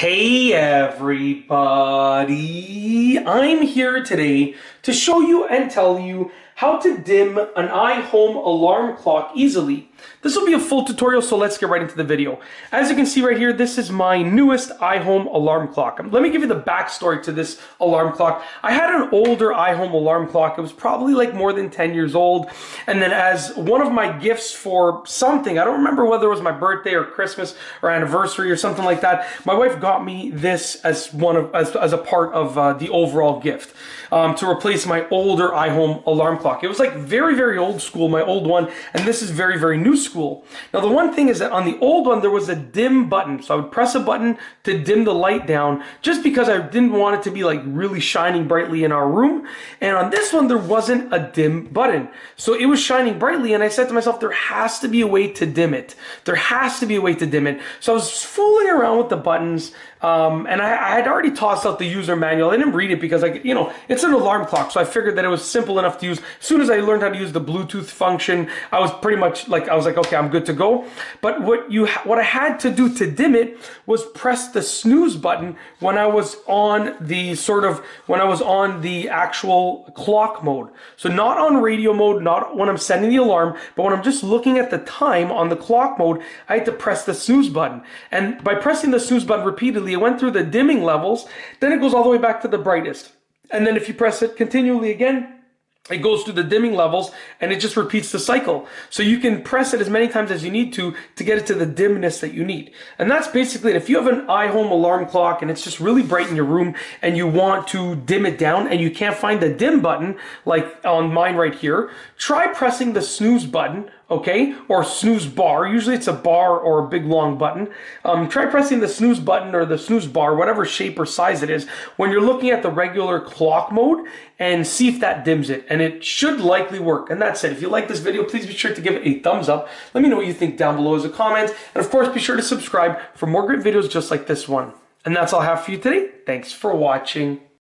Hey everybody, I'm here today to show you and tell you how to dim an iHome alarm clock easily. This will be a full tutorial, so let's get right into the video. As you can see right here, this is my newest iHome alarm clock. Let me give you the backstory to this alarm clock. I had an older iHome alarm clock. It was probably like more than 10 years old. And then as one of my gifts for something, I don't remember whether it was my birthday or Christmas or anniversary or something like that, my wife got me this as as a part of the overall gift to replace my older iHome alarm clock. It was like very old school, my old one, and this is very new school. Now the one thing is that on the old one there was a dim button, so I would press a button to dim the light down just because I didn't want it to be like really shining brightly in our room. And on this one there wasn't a dim button, so it was shining brightly, and I said to myself, there has to be a way to dim it. There has to be a way to dim it. So I was fooling around with the buttons, and I had already tossed out the user manual. I didn't read it because it's an alarm clock, so I figured that it was simple enough to use. As soon as I learned how to use the Bluetooth function, I was pretty much like, okay, I'm good to go. But what I had to do to dim it was press the snooze button when I was on the actual clock mode. So not on radio mode, not when I'm setting the alarm, but when I'm just looking at the time on the clock mode, I had to press the snooze button. And by pressing the snooze button repeatedly, it went through the dimming levels, then it goes all the way back to the brightest. And then if you press it continually again, it goes through the dimming levels, and it just repeats the cycle. So you can press it as many times as you need to get it to the dimness that you need. And that's basically it. If you have an iHome alarm clock and it's just really bright in your room and you want to dim it down and you can't find the dim button, like on mine right here, try pressing the snooze button, okay, or snooze bar. Usually it's a bar or a big long button. Try pressing the snooze button or the snooze bar, whatever shape or size it is, when you're looking at the regular clock mode, and see if that dims it. And it should likely work. And that's it. If you like this video, please be sure to give it a thumbs up. Let me know what you think down below as a comment. And of course, be sure to subscribe for more great videos just like this one. And that's all I have for you today. Thanks for watching.